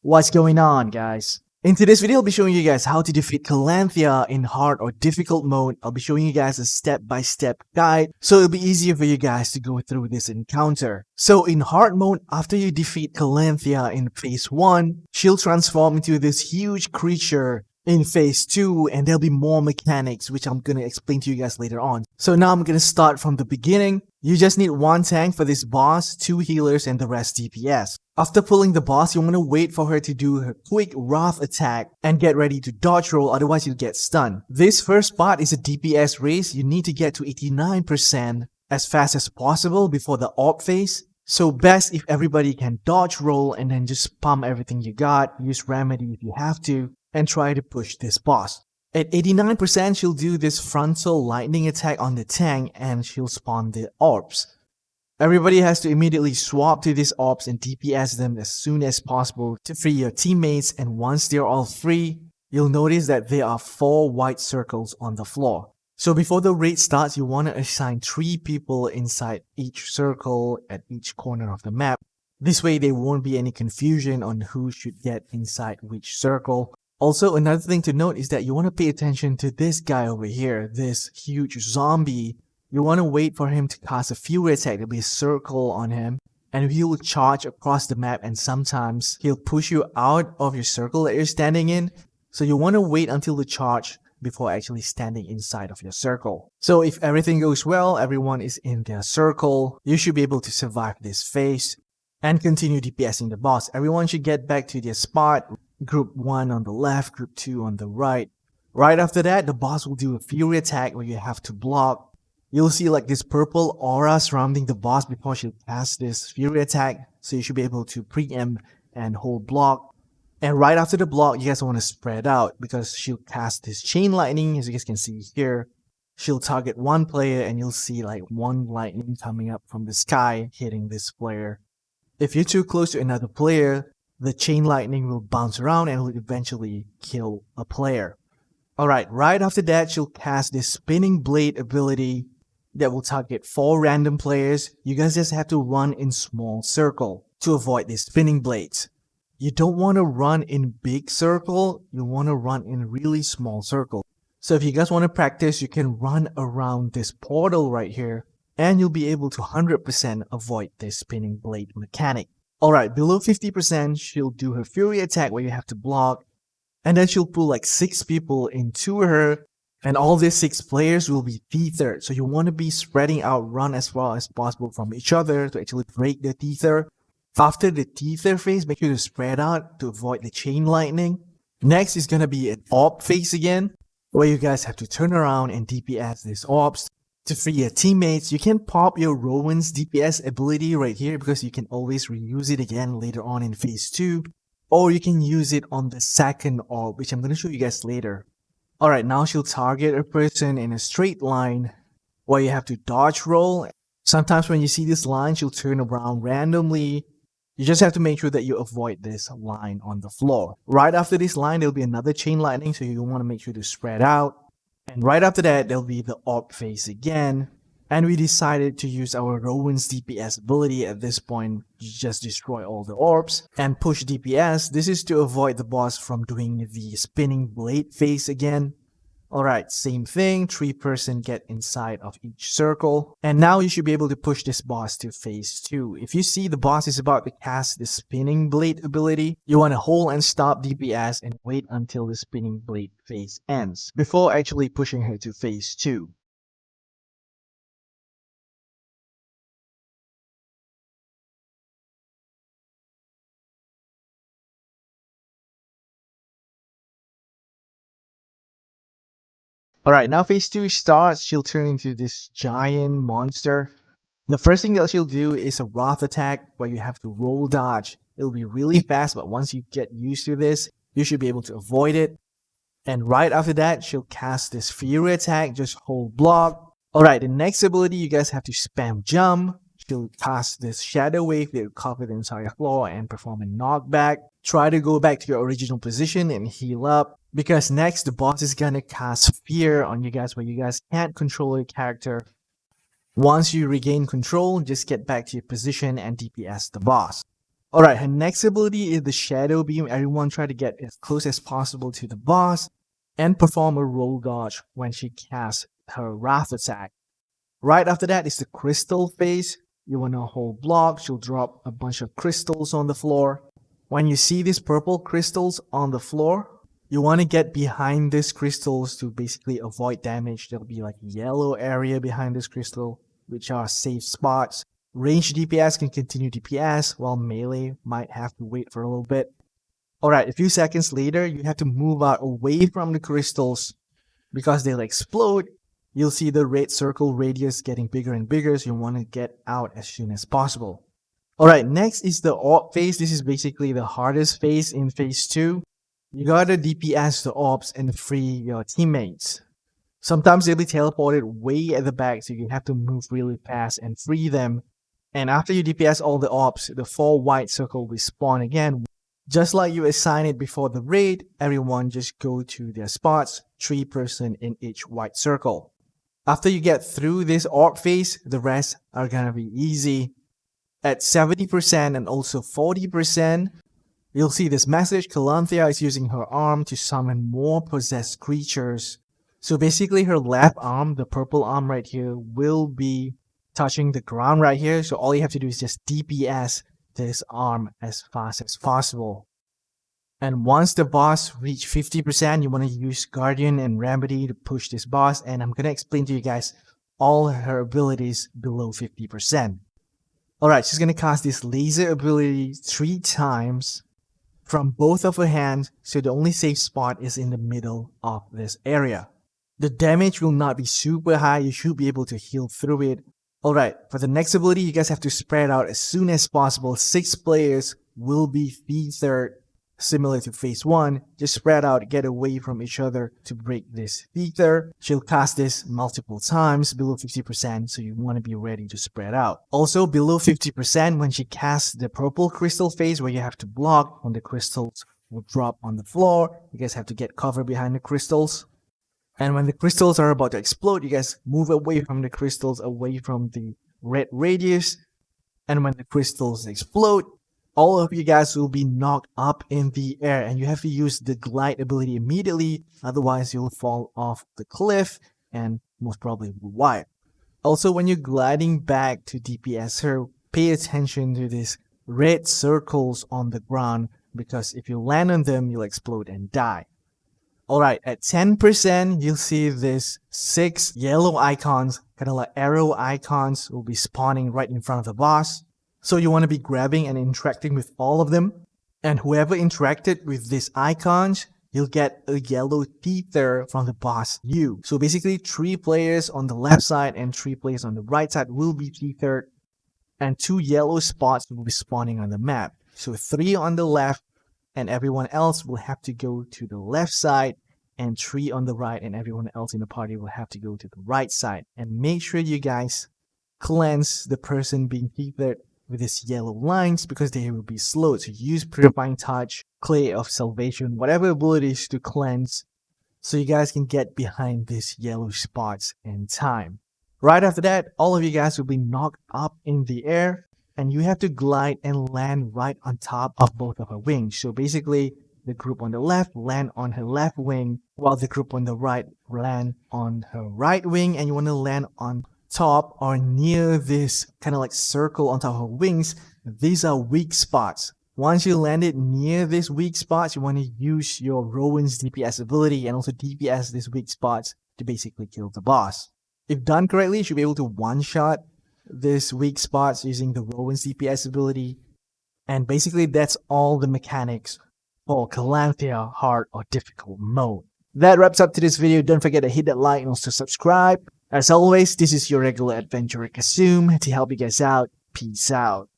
What's going on, guys? In today's video, I'll be showing you guys how to defeat Calanthia in hard or difficult mode. I'll be showing you guys a step-by-step guide, so it'll be easier for you guys to go through this encounter. So in hard mode, after you defeat Calanthia in phase 1, she'll transform into this huge creature in phase 2, and there'll be more mechanics, which I'm gonna explain to you guys later on. So now I'm gonna start from the beginning. You just need 1 tank for this boss, 2 healers, and the rest DPS. After pulling the boss, you want to wait for her to do her quick wrath attack and get ready to dodge roll, otherwise you'll get stunned. This first part is a DPS race. You need to get to 89% as fast as possible before the Orb phase. So best if everybody can dodge roll and then just pump everything you got, use remedy if you have to, and try to push this boss. At 89%, she'll do this frontal lightning attack on the tank and she'll spawn the Orbs. Everybody has to immediately swap to these Orbs and DPS them as soon as possible to free your teammates, and once they're all free, you'll notice that there are 4 white circles on the floor. So before the raid starts, you want to assign 3 people inside each circle at each corner of the map. This way there won't be any confusion on who should get inside which circle. Also, another thing to note is that you want to pay attention to this guy over here, this huge zombie. You want to wait for him to cast a fury attack. There'll be a circle on him and he will charge across the map, and sometimes he'll push you out of your circle that you're standing in. So you want to wait until the charge before actually standing inside of your circle. So if everything goes well, everyone is in their circle, you should be able to survive this phase and continue DPSing the boss. Everyone should get back to their spot. Group 1 on the left, group 2 on the right. Right after that, the boss will do a fury attack where you have to block. You'll see like this purple aura surrounding the boss before she'll cast this fury attack, so you should be able to preempt and hold block. And right after the block, you guys want to spread out because she'll cast this chain lightning, as you guys can see here. She'll target one player and you'll see like one lightning coming up from the sky hitting this player. If you're too close to another player, the chain lightning will bounce around and will eventually kill a player. Alright, right after that, she'll cast this spinning blade ability that will target 4 random players. You guys just have to run in small circle to avoid these spinning blades. You don't want to run in big circle, you want to run in really small circle. So if you guys want to practice, you can run around this portal right here and you'll be able to 100% avoid this spinning blade mechanic. Alright, below 50%, she'll do her fury attack where you have to block, and then she'll pull like 6 people into her, and all these 6 players will be tethered. So you want to be spreading out, run as far as possible from each other to actually break the tether. After the tether phase, make sure to spread out to avoid the chain lightning. Next is gonna be an orb phase again, where you guys have to turn around and DPS these orbs to free your teammates. You can pop your Roen's DPS ability right here because you can always reuse it again later on in phase 2. Or you can use it on the second orb, which I'm going to show you guys later. Alright, now she'll target a person in a straight line where you have to dodge roll. Sometimes when you see this line, she'll turn around randomly. You just have to make sure that you avoid this line on the floor. Right after this line, there'll be another chain lightning, so you want to make sure to spread out. And right after that, there'll be the orb phase again. And we decided to use our Roen's DPS ability at this point. You just destroy all the orbs and push DPS. This is to avoid the boss from doing the spinning blade phase again. Alright, same thing, 3-person get inside of each circle. And now you should be able to push this boss to phase 2. If you see the boss is about to cast the spinning blade ability, you want to hold and stop DPS and wait until the spinning blade phase ends before actually pushing her to phase 2. Alright, now phase 2 starts. She'll turn into this giant monster. The first thing that she'll do is a wrath attack where you have to roll dodge. It'll be really fast, but once you get used to this, you should be able to avoid it. And right after that, she'll cast this fury attack, just hold block. Alright, the next ability, you guys have to spam jump. She'll cast this shadow wave that will cover the entire floor and perform a knockback. Try to go back to your original position and heal up, because next the boss is gonna cast fear on you guys where you guys can't control your character. Once you regain control, just get back to your position and DPS the boss. Alright, her next ability is the Shadow Beam. Everyone try to get as close as possible to the boss and perform a roll dodge when she casts her Wrath attack. Right after that is the Crystal Phase. You want to hold block, she'll drop a bunch of crystals on the floor. When you see these purple crystals on the floor, you want to get behind these crystals to basically avoid damage. There'll be like a yellow area behind this crystal, which are safe spots. Ranged DPS can continue DPS, while melee might have to wait for a little bit. Alright, a few seconds later, you have to move out away from the crystals because they'll explode. You'll see the red circle radius getting bigger and bigger, so you want to get out as soon as possible. Alright, next is the Orb phase. This is basically the hardest phase in phase 2. You gotta DPS the Orbs and free your teammates. Sometimes they'll be teleported way at the back, so you have to move really fast and free them. And after you DPS all the Orbs, the 4 white circle will spawn again. Just like you assign it before the raid, everyone just go to their spots, 3 person in each white circle. After you get through this Orb phase, the rest are gonna be easy. At 70% and also 40%, you'll see this message. Calanthia is using her arm to summon more possessed creatures. So basically her left arm, the purple arm right here, will be touching the ground right here. So all you have to do is just DPS this arm as fast as possible. And once the boss reach 50%, you want to use Guardian and Remedy to push this boss. And I'm going to explain to you guys all her abilities below 50%. Alright, she's going to cast this laser ability 3 times from both of her hands, so the only safe spot is in the middle of this area. The damage will not be super high, you should be able to heal through it. Alright, for the next ability, you guys have to spread out as soon as possible. 6 players will be feathered, similar to phase 1. Just spread out, get away from each other to break this feather. She'll cast this multiple times below 50%, so you want to be ready to spread out. Also, below 50%, when she casts the purple crystal phase where you have to block when the crystals will drop on the floor, you guys have to get cover behind the crystals. And when the crystals are about to explode, you guys move away from the crystals, away from the red radius. And when the crystals explode, all of you guys will be knocked up in the air, and you have to use the glide ability immediately, otherwise you'll fall off the cliff and most probably will wipe. Also, when you're gliding back to DPS her, pay attention to these red circles on the ground, because if you land on them, you'll explode and die. Alright, at 10%, you'll see this 6 yellow icons, kind of like arrow icons, will be spawning right in front of the boss. So you want to be grabbing and interacting with all of them. And whoever interacted with these icons, you'll get a yellow tether from the boss you. So basically 3 players on the left side and 3 players on the right side will be tethered. And 2 yellow spots will be spawning on the map. So 3 on the left and everyone else will have to go to the left side. And 3 on the right and everyone else in the party will have to go to the right side. And make sure you guys cleanse the person being tethered with these yellow lines, because they will be slowed. So use Purifying Touch, Clay of Salvation, whatever abilities to cleanse, so you guys can get behind these yellow spots in time. Right after that, all of you guys will be knocked up in the air, and you have to glide and land right on top of both of her wings. So basically, the group on the left land on her left wing, while the group on the right land on her right wing, and you want to land on top or near this kind of like circle on top of her wings. These are weak spots. Once you landed near these weak spots, you want to use your Roen's DPS ability and also DPS these weak spots to basically kill the boss. If done correctly, you should be able to one-shot these weak spots using the Roen's DPS ability. And basically that's all the mechanics for Calanthia Hard or Difficult mode. That wraps up to this video. Don't forget to hit that like and also subscribe. As always, this is your regular adventurer Kasum to help you guys out. Peace out.